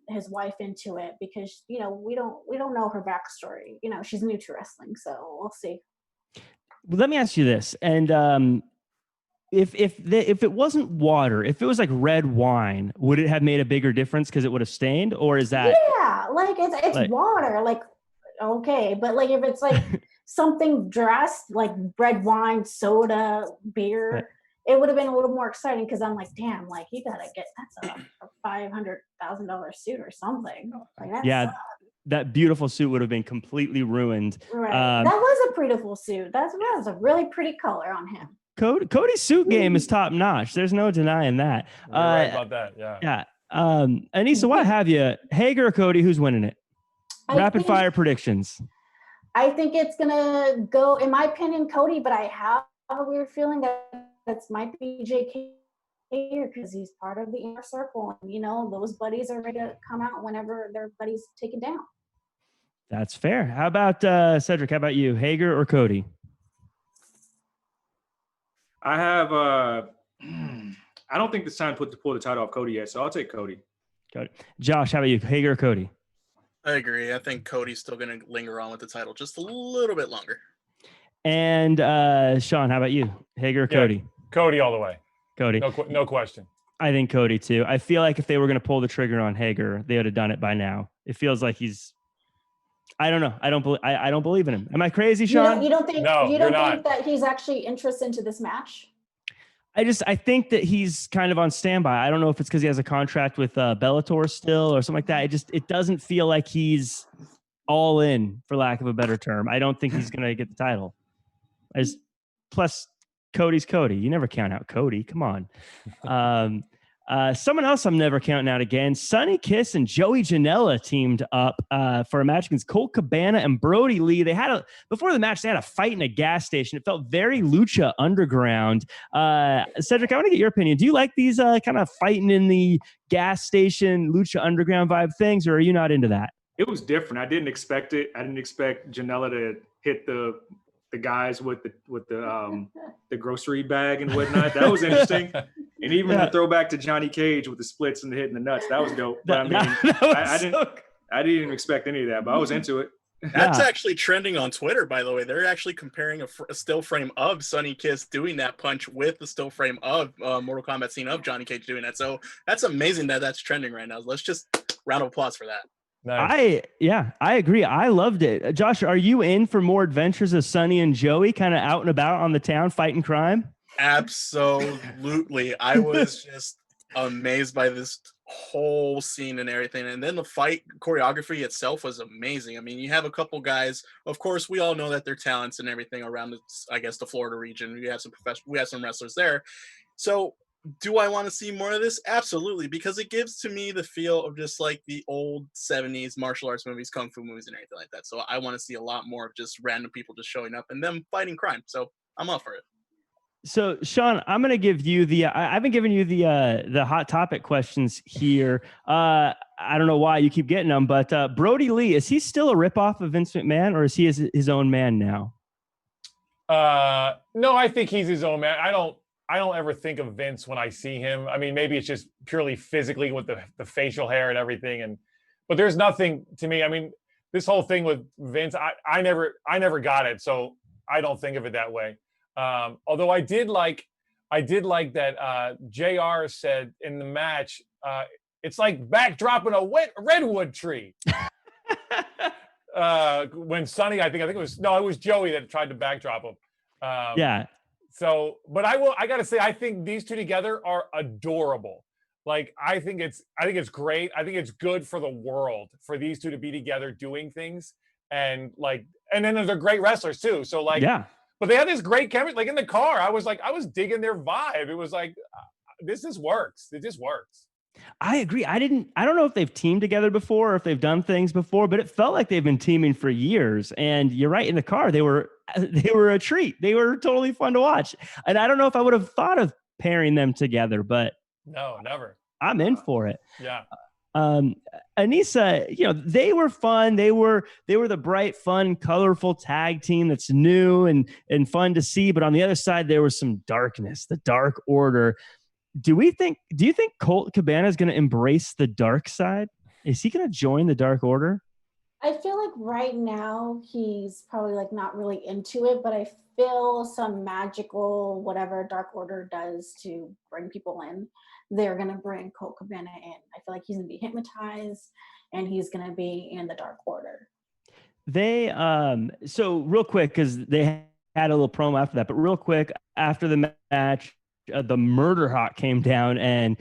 his wife into it, because we don't know her backstory. She's new to wrestling, so we'll see. Well, let me ask you this, and if it wasn't water, if it was like red wine, would it have made a bigger difference because it would have stained? Or is that like it's like water, like okay, but like if it's like something dressed like red wine, soda, beer, right, it would have been a little more exciting, because I'm like, damn, like you gotta get, that's a $500,000 suit or something. Like that that beautiful suit would have been completely ruined. Right. That was a beautiful suit. That was a really pretty color on him. Cody's suit game is top notch. There's no denying that. You're right about that. Yeah. Yeah. Anissa, what have you? Hager or Cody? Who's winning it? Rapid fire predictions. I think it's gonna go, in my opinion, Cody, but I have a weird feeling that might be JK Hager, because he's part of the inner circle, and those buddies are ready to come out whenever their buddy's taken down. That's fair. How about Cedric? How about you? Hager or Cody? I have I don't think it's time to pull the title off Cody yet, so I'll take Cody. Josh, how about you? Hager or Cody? I agree. I think Cody's still going to linger on with the title just a little bit longer. And Sean, how about you? Hager or Cody? Cody all the way. Cody. No question. I think Cody too. I feel like if they were going to pull the trigger on Hager, they would have done it by now. It feels like I don't know. I don't believe in him. Am I crazy, Sean? You don't think that he's actually interested into this match? I think that he's kind of on standby. I don't know if it's because he has a contract with Bellator still or something like that. It doesn't feel like he's all in, for lack of a better term. I don't think he's going to get the title. Plus, Cody's Cody. You never count out Cody. Come on. Someone else I'm never counting out again. Sonny Kiss and Joey Janela teamed up for a match against Colt Cabana and Brodie Lee. Before the match, they had a fight in a gas station. It felt very Lucha Underground. Cedric, I want to get your opinion. Do you like these kind of fighting in the gas station Lucha Underground vibe things, or are you not into that? It was different. I didn't expect it. I didn't expect Janela to hit the guys with the grocery bag and whatnot. That was interesting. And even the throwback to Johnny Cage with the splits and the hitting the nuts, that was dope. But I didn't even expect any of that, but I was into it. That's actually trending on Twitter, by the way. They're actually comparing a still frame of Sonny Kiss doing that punch with the still frame of Mortal Kombat scene of Johnny Cage doing that. So that's amazing that that's trending right now. Let's just round of applause for that. Nice. I agree. I loved it. Josh, are you in for more adventures of Sonny and Joey kind of out and about on the town fighting crime? Absolutely. I was just amazed by this whole scene and everything. And then the fight choreography itself was amazing. I mean, you have a couple guys, of course, we all know that they're talents and everything around the Florida region. We have some wrestlers there. So do I want to see more of this? Absolutely, because it gives to me the feel of just like the old 70s martial arts movies, kung fu movies, and everything like that. So I want to see a lot more of just random people just showing up and them fighting crime. So I'm up for it. So, Sean, I'm going to give you the. I've been giving you the hot topic questions here. I don't know why you keep getting them, but Brodie Lee, is he still a ripoff of Vince McMahon, or is he his own man now? No, I think he's his own man. I don't ever think of Vince when I see him. I mean, maybe it's just purely physically with the facial hair and everything, but there's nothing to me. I mean, this whole thing with Vince, I never got it, so I don't think of it that way. Although I did like that JR said in the match, it's like backdropping a redwood tree. When Sonny, I think it was Joey that tried to backdrop him. Yeah. So, but I gotta say, I think these two together are adorable. Like, I think it's great. I think it's good for the world for these two to be together doing things, and then they're great wrestlers too. So yeah. But they had this great chemistry. Like in the car, I was digging their vibe. It was like, this just works. It just works. I agree. I don't know if they've teamed together before or if they've done things before, but it felt like they've been teaming for years. And you're right, in the car, they were a treat. They were totally fun to watch. And I don't know if I would have thought of pairing them together, but no, never. I'm in for it. Yeah. Anissa, they were fun. They were the bright, fun, colorful tag team that's new and fun to see. But on the other side, there was some darkness, the Dark Order. Do you think Colt Cabana is going to embrace the dark side? Is he going to join the Dark Order? I feel like right now he's probably not really into it, but I feel some magical whatever Dark Order does to bring people in, they're going to bring Colt Cabana in. I feel like he's going to be hypnotized and he's going to be in the Dark Order. They so real quick, because they had a little promo after that, but real quick after the match, the Murder Hawk came down and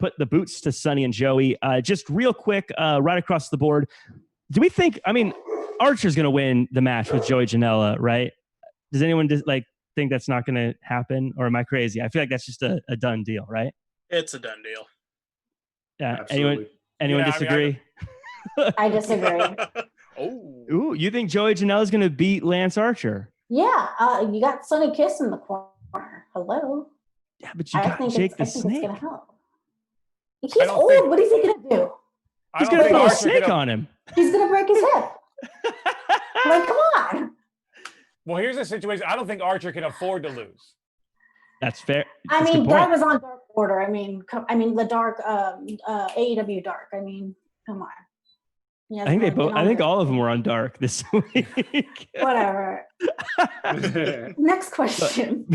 put the boots to Sonny and Joey. Just real quick, right across the board. Do we think? I mean, Archer's going to win the match with Joey Janela, right? Does anyone think that's not going to happen, or am I crazy? I feel like that's just a done deal, right? It's a done deal. Yeah. Absolutely. Anyone disagree? I disagree. Ooh, you think Joey Janela is going to beat Lance Archer? Yeah. You got Sonny Kiss in the corner. Hello. Yeah, but you got Jake the Snake. It's gonna help. He's old. What is he gonna do? He's gonna throw a snake on him. He's gonna break his hip. Come on. Well, here's the situation. I don't think Archer can afford to lose. That's fair. I mean, that was on Dark Order. I mean, the Dark AEW Dark. I mean, come on. Yeah, I think all of them were on Dark this week. Whatever. Next question.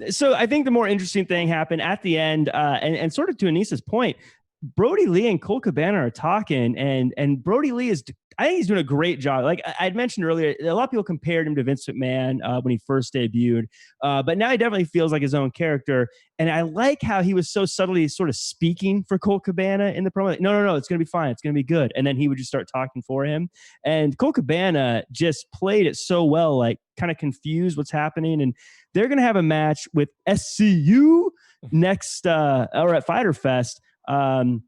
So I think the more interesting thing happened at the end, and sort of to Anissa's point, Brodie Lee and Colt Cabana are talking, and Brodie Lee I think he's doing a great job. Like I'd mentioned earlier, a lot of people compared him to Vince McMahon when he first debuted, but now he definitely feels like his own character. And I like how he was so subtly sort of speaking for Colt Cabana in the promo. Like, no, it's going to be fine. It's going to be good. And then he would just start talking for him. And Colt Cabana just played it so well, like kind of confused what's happening. And they're going to have a match with SCU next or at Fyter Fest. And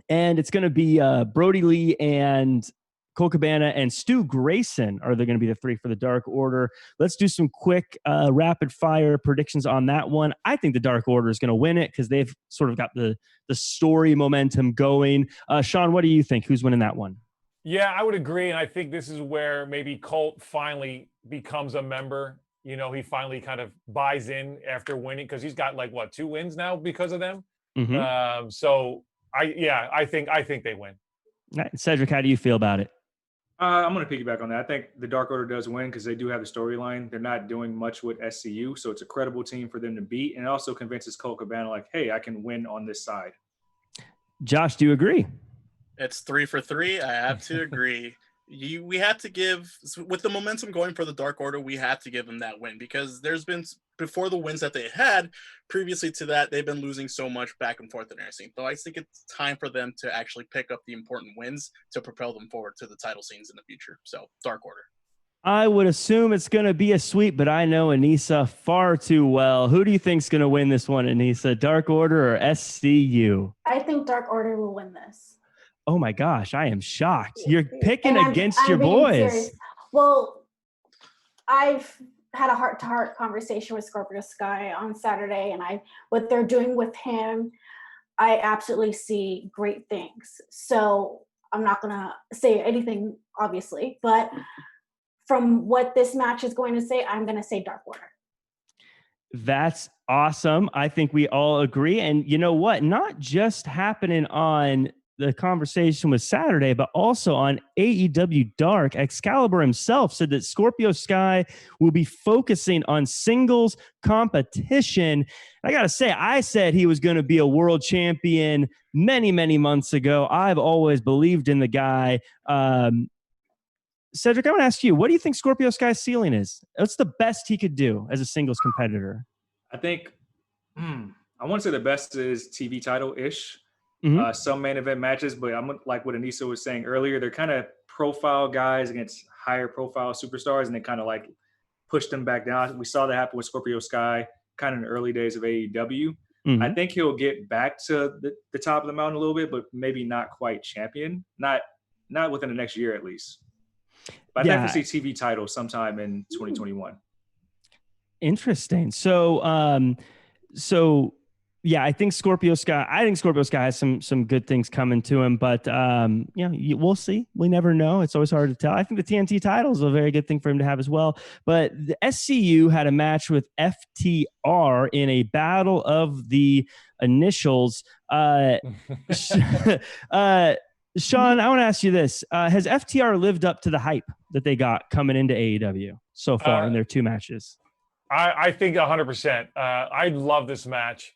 it's going to be Brodie Lee and Colt Cabana and Stu Grayson are they going to be the three for the Dark Order. Let's do some quick rapid fire predictions on that one. I think the Dark Order is going to win it because they've sort of got the story momentum going. Sean, what do you think? Who's winning that one? Yeah, I would agree. And I think this is where maybe Colt finally becomes a member. He finally kind of buys in after winning because he's got 2 wins now because of them. Mm-hmm. So I think they win. Cedric, how do you feel about it? I'm going to piggyback on that. I think the Dark Order does win because they do have the storyline. They're not doing much with SCU, so it's a credible team for them to beat. And it also convinces Colt Cabana, hey, I can win on this side. Josh, do you agree? It's 3 for 3. I have to agree. We had to give, with the momentum going for the Dark Order, we had to give them that win because there's been, before the wins that they had, previously to that, they've been losing so much back and forth in their scene. So I think it's time for them to actually pick up the important wins to propel them forward to the title scenes in the future. So, Dark Order. I would assume it's going to be a sweep, but I know Anissa far too well. Who do you think's going to win this one, Anissa? Dark Order or SCU? I think Dark Order will win this. Oh my gosh, I am shocked. You're picking against your boys. Well, I've had a heart-to-heart conversation with Scorpio Sky on Saturday, and what they're doing with him, I absolutely see great things. So I'm not gonna say anything, obviously, but from what this match is going to say, I'm gonna say Dark Order. That's awesome. I think we all agree. And you know what? Not just happening on the conversation with Saturday, but also on AEW Dark. Excalibur himself said that Scorpio Sky will be focusing on singles competition. I got to say, I said he was going to be a world champion many, many months ago. I've always believed in the guy. Cedric, I want to ask you, what do you think Scorpio Sky's ceiling is? What's the best he could do as a singles competitor? I think, I want to say the best is TV title-ish. Mm-hmm. Some main event matches, but I'm like what Anissa was saying earlier. They're kind of profile guys against higher profile superstars, and they kind of like push them back down. We saw that happen with Scorpio Sky kind of in the early days of AEW. Mm-hmm. I think he'll get back to the top of the mountain a little bit, but maybe not quite champion. Not within the next year at least. But I definitely see TV title sometime in 2021. Interesting. So yeah, I think Scorpio Sky has some good things coming to him, but we'll see. We never know. It's always hard to tell. I think the TNT title is a very good thing for him to have as well. But the SCU had a match with FTR in a battle of the initials. Sean, I want to ask you this. Has FTR lived up to the hype that they got coming into AEW so far in their two matches? I think 100%. I love this match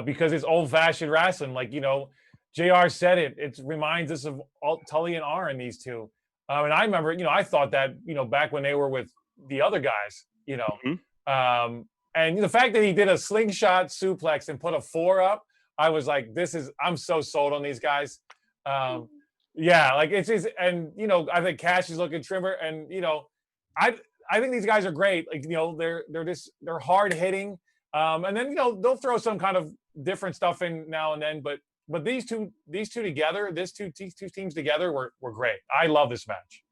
because it's old-fashioned wrestling. Like, JR said it. It reminds us of Tully and Arn, these two. And I remember, I thought that, back when they were with the other guys, Mm-hmm. And the fact that he did a slingshot suplex and put a 4 up, I was like, I'm so sold on these guys. Yeah, like it's just, and I think Cash is looking trimmer, and I think these guys are great. Like they're hard hitting, and then they'll throw some kind of different stuff in now and then. But these two together, these two teams together were great. I love this match.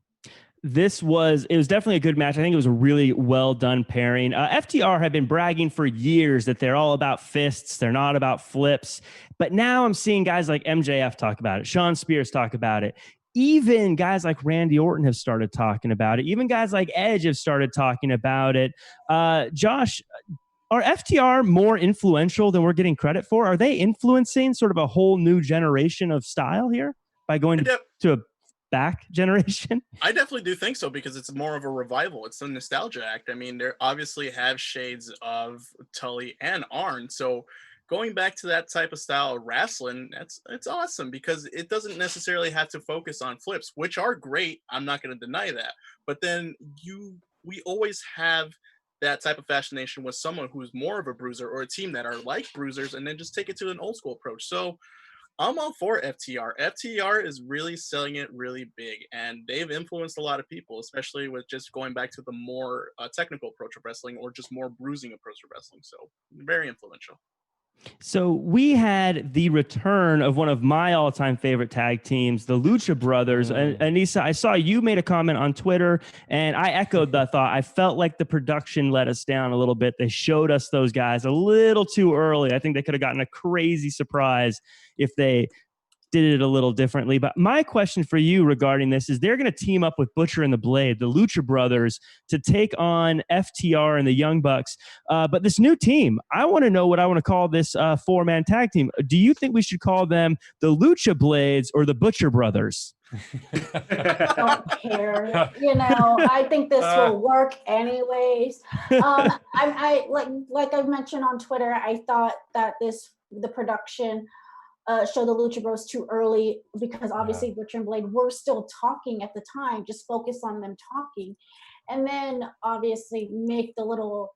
It was definitely a good match. I think it was a really well done pairing. FTR have been bragging for years that they're all about fists. They're not about flips. But now I'm seeing guys like MJF talk about it. Sean Spears talk about it. Even guys like Randy Orton have started talking about it. Even guys like Edge have started talking about it. Josh, are FTR more influential than we're getting credit for? Are they influencing sort of a whole new generation of style here by going to a back generation? I definitely do think so, because it's more of a revival. It's a nostalgia act. I mean, they obviously have shades of Tully and Arn. So going back to that type of style of wrestling, it's awesome, because it doesn't necessarily have to focus on flips, which are great. I'm not going to deny that. But then we always have that type of fascination with someone who's more of a bruiser, or a team that are like bruisers, and then just take it to an old school approach. So I'm all for FTR. FTR is really selling it really big, and they've influenced a lot of people, especially with just going back to the more technical approach of wrestling, or just more bruising approach of wrestling. So very influential. So we had the return of one of my all-time favorite tag teams, the Lucha Brothers. And Anissa, I saw you made a comment on Twitter, and I echoed that thought. I felt like the production let us down a little bit. They showed us those guys a little too early. I think they could have gotten a crazy surprise if they did it a little differently. But my question for you regarding this is, they're going to team up with Butcher and the Blade, the Lucha Brothers, to take on FTR and the Young Bucks. But this new team, I want to know what I want to call this four-man tag team. Do you think we should call them the Lucha Blades or the Butcher Brothers? I don't care. I think this will work anyways. I like I mentioned on Twitter, I thought that the production show the Lucha Bros too early, because obviously Butcher and Blade were still talking at the time. Just focus on them talking, and then obviously make the little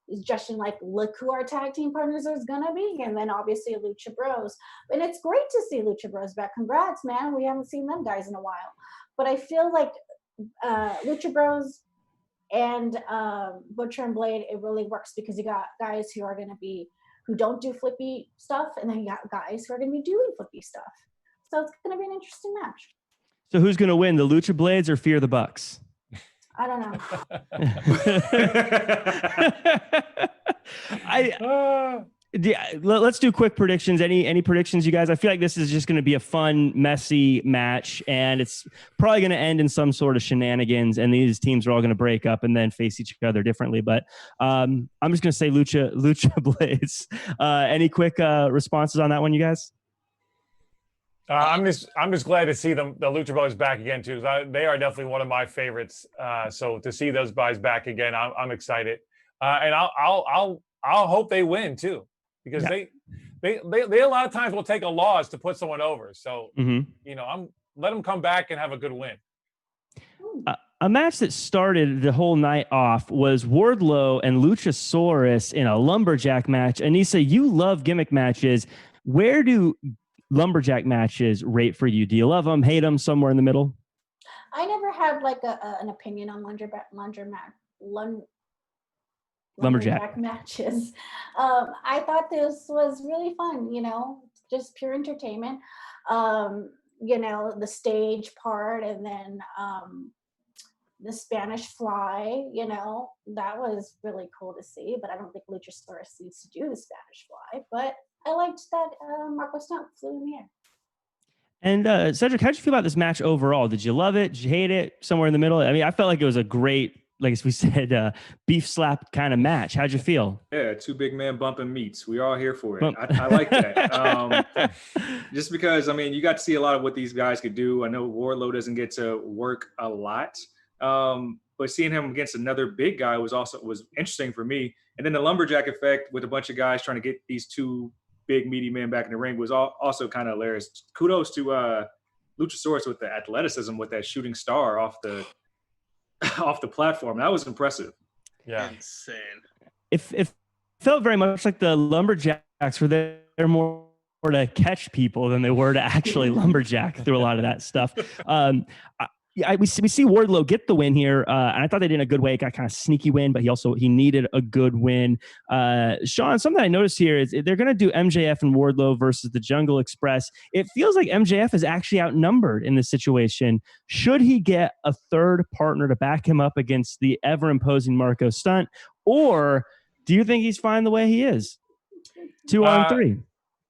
suggestion like, look who our tag team partners is gonna be, and then obviously Lucha Bros. And it's great to see Lucha Bros back. Congrats, man. We haven't seen them guys in a while. But I feel like Lucha Bros and Butcher and Blade, it really works, because you got guys who don't do flippy stuff, and then you got guys who are going to be doing flippy stuff. So it's going to be an interesting match. So who's going to win, the Lucha Blades or Fear the Bucks? I don't know. Let's do quick predictions. Any predictions, you guys? I feel like this is just going to be a fun, messy match, and it's probably going to end in some sort of shenanigans, and these teams are all going to break up and then face each other differently. But I'm just going to say Lucha Blades. Any quick responses on that one, you guys? I'm just glad to see the Lucha Brothers back again too. They are definitely one of my favorites. So to see those guys back again, I'm excited, and I'll hope they win too, because they a lot of times will take a loss to put someone over. So let them come back and have a good win. A match that started the whole night off was Wardlow and Luchasaurus in a lumberjack match. Anissa, you love gimmick matches. Where do lumberjack matches rate for you? Do you love them, hate them, somewhere in the middle? I never had like an opinion on lumberjack matches. I thought this was really fun, just pure entertainment. The stage part, and then the Spanish fly, that was really cool to see, but I don't think Luchasaurus needs to do the Spanish fly, but I liked that Marco Stunt flew in the air. And Cedric, how'd you feel about this match overall? Did you love it? Did you hate it? Somewhere in the middle? I mean, I felt like it was a great, like as we said, beef slap kind of match. How'd you feel? Yeah, two big men bumping meats. We're all here for it. I like that. Just because, you got to see a lot of what these guys could do. I know Wardlow doesn't get to work a lot, but seeing him against another big guy was interesting for me. And then the lumberjack effect with a bunch of guys trying to get these two big meaty men back in the ring was also kind of hilarious. Kudos to Luchasaurus with the athleticism with that shooting star off the platform. That was impressive. Yeah, insane. It felt very much like the lumberjacks were there more to catch people than they were to actually lumberjack through a lot of that stuff. We see Wardlow get the win here, and I thought they did a good way. It got kind of sneaky win, but he needed a good win. Sean, something I noticed here is they're going to do MJF and Wardlow versus the Jungle Express. It feels like MJF is actually outnumbered in this situation. Should he get a third partner to back him up against the ever-imposing Marco Stunt, or do you think he's fine the way he is? 2 on 3.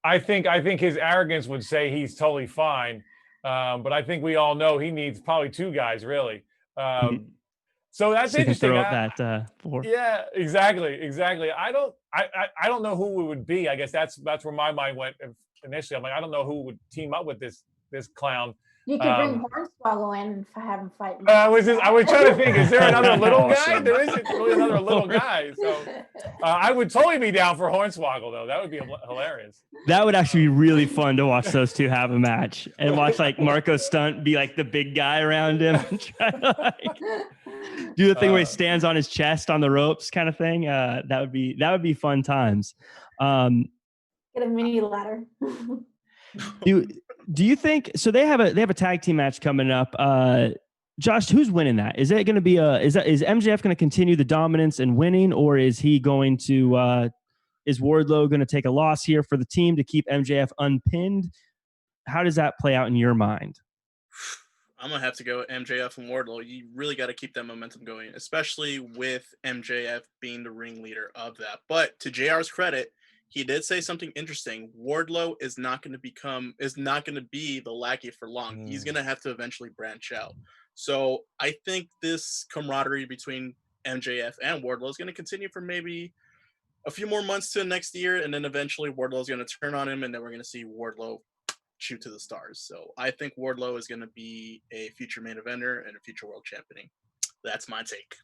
I think his arrogance would say he's totally fine. But I think we all know he needs probably 2 guys, really. So that's interesting. Yeah, exactly. I don't know who it would be. I guess that's where my mind went initially. I'm like, I don't know who would team up with this clown. You could bring Hornswoggle in and have him fight. I was trying to think, is there another little guy? There isn't really another little guy. So I would totally be down for Hornswoggle, though. That would be hilarious. That would actually be really fun to watch those two have a match and watch like Marco Stunt be like the big guy around him and try to do the thing where he stands on his chest on the ropes kind of thing. That would be fun times. Get a mini ladder. Do you think so? They have a tag team match coming up. Josh, who's winning that? Is it going to be is MJF going to continue the dominance and winning, or is he going to is Wardlow going to take a loss here for the team to keep MJF unpinned? How does that play out in your mind? I'm gonna have to go with MJF and Wardlow. You really got to keep that momentum going, especially with MJF being the ringleader of that. But to JR's credit, he did say something interesting. Wardlow is not going to be the lackey for long. He's going to have to eventually branch out. So I think this camaraderie between MJF and Wardlow is going to continue for maybe a few more months to next year, and then eventually Wardlow is going to turn on him, and then we're going to see Wardlow shoot to the stars. So I think Wardlow is going to be a future main eventer and a future world champion. That's my take.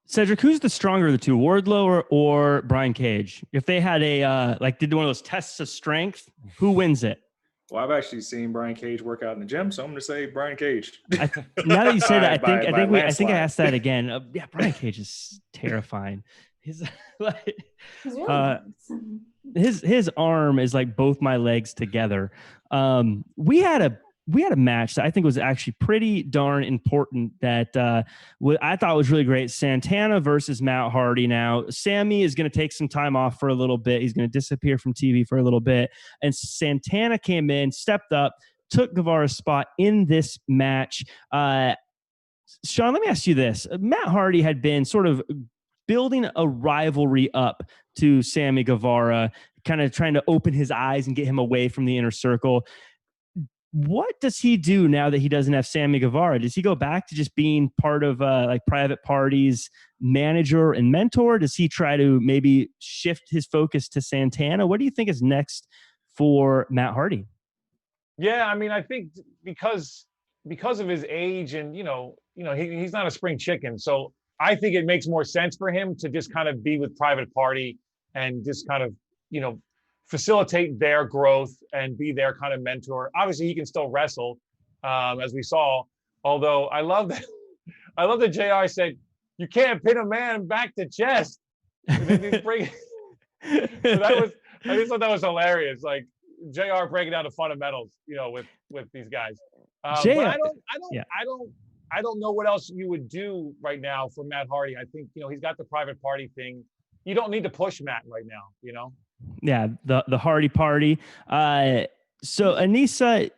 Cedric, who's the stronger of the two, Wardlow or Brian Cage? If they had did one of those tests of strength, who wins it? Well, I've actually seen Brian Cage work out in the gym, so I'm going to say Brian Cage. Now that you say that, I think I asked that again. Brian Cage is terrifying. His his arm is like both my legs together. We had a match that I think was actually pretty darn important that I thought was really great. Santana versus Matt Hardy. Now, Sammy is going to take some time off for a little bit. He's going to disappear from TV for a little bit. And Santana came in, stepped up, took Guevara's spot in this match. Sean, let me ask you this. Matt Hardy had been sort of building a rivalry up to Sammy Guevara, kind of trying to open his eyes and get him away from the inner circle. What does he do now that he doesn't have Sammy Guevara? Does he go back to just being part of like Private Party's manager and mentor? Does he try to maybe shift his focus to Santana? What do you think is next for Matt Hardy? Yeah, I mean, I think because of his age and he's not a spring chicken, so I think it makes more sense for him to just kind of be with Private Party and just kind of facilitate their growth and be their kind of mentor. Obviously, he can still wrestle, as we saw. Although I love that JR said you can't pin a man back to chest. And then he's bringing, so I just thought that was hilarious. Like JR breaking down the fundamentals, with these guys. But I don't know what else you would do right now for Matt Hardy. I think he's got the Private Party thing. You don't need to push Matt right now. Yeah, the Hardy Party. So Anissa,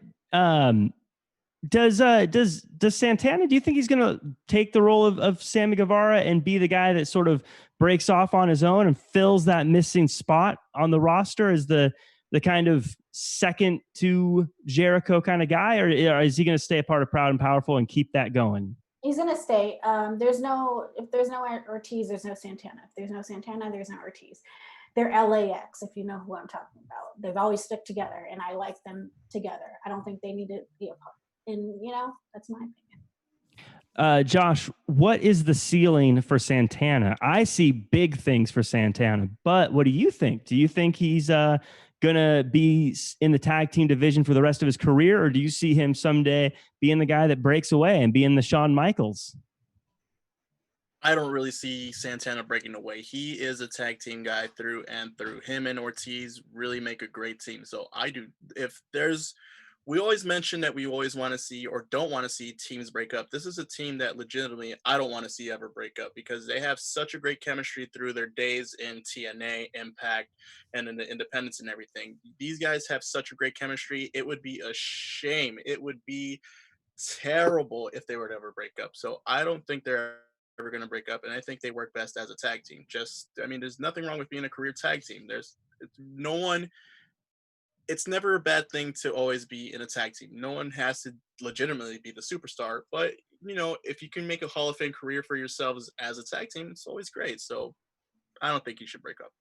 does Santana? Do you think he's going to take the role of Sammy Guevara and be the guy that sort of breaks off on his own and fills that missing spot on the roster as the kind of second to Jericho kind of guy, or is he going to stay a part of Proud and Powerful and keep that going? He's going to stay. If there's no Ortiz, there's no Santana. If there's no Santana, there's no Ortiz. They're LAX, if you know who I'm talking about. They've always stuck together, and I like them together. I don't think they need to be apart. And, that's my opinion. Josh, what is the ceiling for Santana? I see big things for Santana, but what do you think? Do you think he's going to be in the tag team division for the rest of his career, or do you see him someday being the guy that breaks away and being the Shawn Michaels? I don't really see Santana breaking away. He is a tag team guy through and through. Him and Ortiz really make a great team. So I do. We always mention that we always want to see or don't want to see teams break up. This is a team that legitimately I don't want to see ever break up because they have such a great chemistry through their days in TNA, Impact, and in the independents and everything. These guys have such a great chemistry. It would be a shame. It would be terrible if they were to ever break up. So I don't think they're ever going to break up, and I think they work best as a tag team. There's nothing wrong with being a career tag team. It's never a bad thing to always be in a tag team. No one has to legitimately be the superstar, but if you can make a Hall of Fame career for yourselves as a tag team, it's always great. So I don't think you should break up.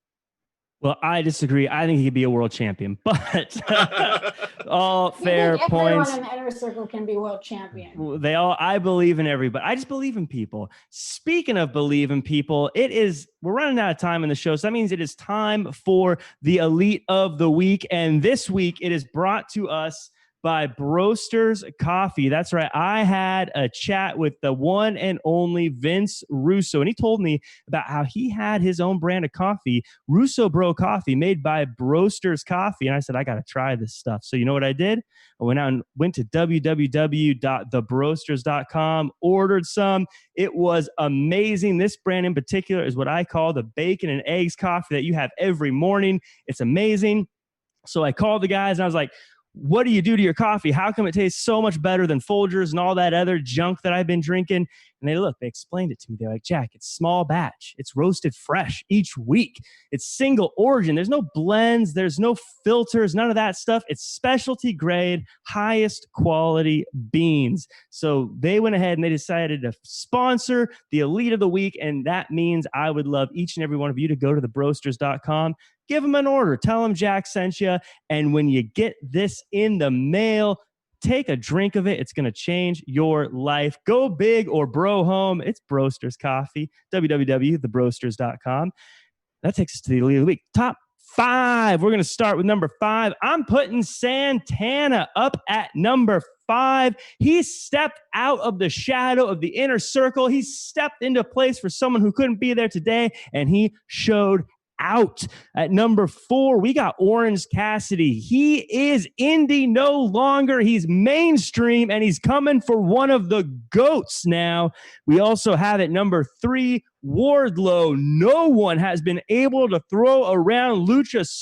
Well, I disagree. I think he could be a world champion, but all fair points. Everyone in the inner circle can be world champion. I believe in everybody. I just believe in people. Speaking of believe in people, we're running out of time in the show. So that means it is time for the Elite of the Week. And this week it is brought to us by Broasters Coffee. That's right. I had a chat with the one and only Vince Russo, and he told me about how he had his own brand of coffee, Russo Bro Coffee, made by Broasters Coffee. And I said, I got to try this stuff. So you know what I did? I went to www.thebroasters.com, ordered some. It was amazing. This brand in particular is what I call the bacon and eggs coffee that you have every morning. It's amazing. So I called the guys and I was like, what do you do to your coffee? How come it tastes so much better than Folgers and all that other junk that I've been drinking? And they explained it to me. They're like, Jack, it's small batch. It's roasted fresh each week. It's single origin. There's no blends. There's no filters, none of that stuff. It's specialty grade, highest quality beans. So they went ahead and they decided to sponsor the Elite of the Week. And that means I would love each and every one of you to go to thebroasters.com. Give them an order. Tell them Jack sent you. And when you get this in the mail, take a drink of it. It's going to change your life. Go big or bro home. It's Broasters Coffee. www.thebroasters.com. That takes us to the Elite of the Week. Top 5. We're going to start with number 5. I'm putting Santana up at number 5. He stepped out of the shadow of the inner circle. He stepped into place for someone who couldn't be there today, and he showed out. At number 4, we got Orange Cassidy. He is indie no longer. He's mainstream, and he's coming for one of the GOATs now. We also have at number 3, Wardlow. No one has been able to throw around Lucius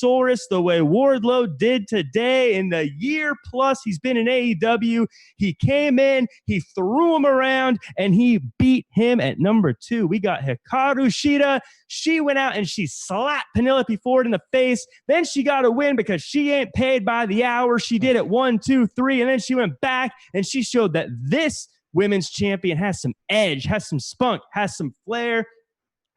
the way Wardlow did today. In the year plus he's been in AEW, he came in, he threw him around, and he beat him at number 2. We got Hikaru Shida. She went out and she slapped Penelope Ford in the face. Then she got a win because she ain't paid by the hour. She did it 1, 2, 3, and then she went back and she showed that this women's champion has some edge, has some spunk, has some flair.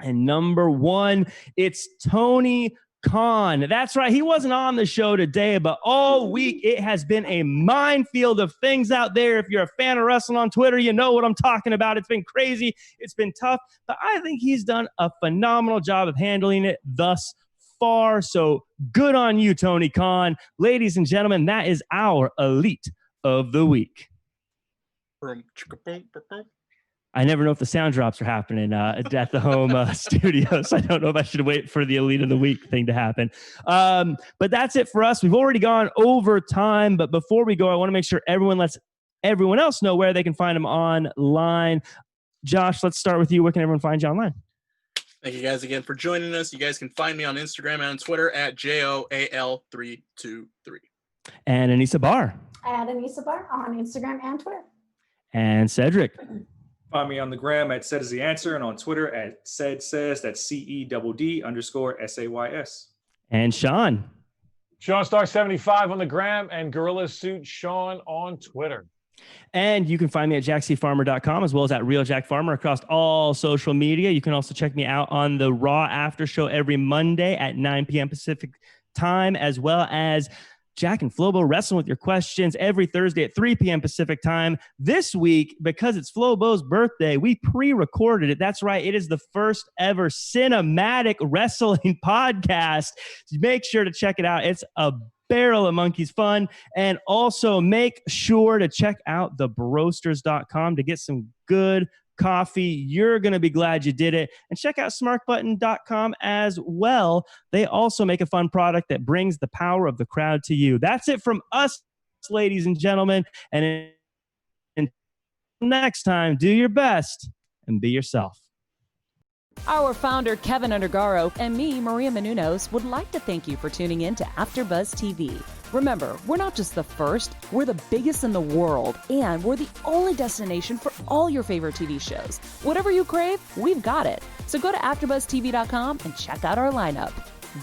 And number 1, it's Tony Khan. That's right. He wasn't on the show today, but all week it has been a minefield of things out there. If you're a fan of wrestling on Twitter, you know what I'm talking about. It's been crazy. It's been tough, but I think he's done a phenomenal job of handling it thus far. So good on you, Tony Khan. Ladies and gentlemen, that is our Elite of the Week. I never know if the sound drops are happening at the home studio, so I don't know if I should wait for the Elite of the Week thing to happen. But that's it for us. We've already gone over time, but before we go, I want to make sure everyone lets everyone else know where they can find them online. Josh, let's start with you. Where can everyone find you online? Thank you guys again for joining us. You guys can find me on Instagram and on Twitter at JOAL323. And Anissa Barr. At Anissa Barr on Instagram and Twitter. And Cedric. Find me on the gram at Said is the Answer and on Twitter at Said Says. That's CEDD_SAYS. And Sean. Sean Star 75 on the gram and Gorilla Suit Sean on Twitter. And you can find me at jackcfarmer.com as well as at Real Jack Farmer across all social media. You can also check me out on the Raw After Show every Monday at 9 p.m. Pacific time, as well as Jack and Flobo wrestling with your questions every Thursday at 3 p.m. Pacific time. This week, because it's Flobo's birthday, we pre-recorded it. That's right. It is the first ever cinematic wrestling podcast. Make sure to check it out. It's a barrel of monkeys fun. And also make sure to check out thebrosters.com to get some good coffee. You're going to be glad you did it. And check out smartbutton.com as well. They also make a fun product that brings the power of the crowd to you. That's it from us, ladies and gentlemen. And until next time, do your best and be yourself. Our founder, Keven Undergaro, and me, Maria Menounos, would like to thank you for tuning in to AfterBuzz TV. Remember, we're not just the first, we're the biggest in the world, and we're the only destination for all your favorite TV shows. Whatever you crave, we've got it. So go to AfterBuzzTV.com and check out our lineup.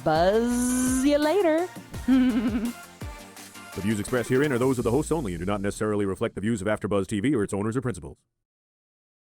Buzz you later. The views expressed herein are those of the hosts only and do not necessarily reflect the views of AfterBuzz TV or its owners or principals.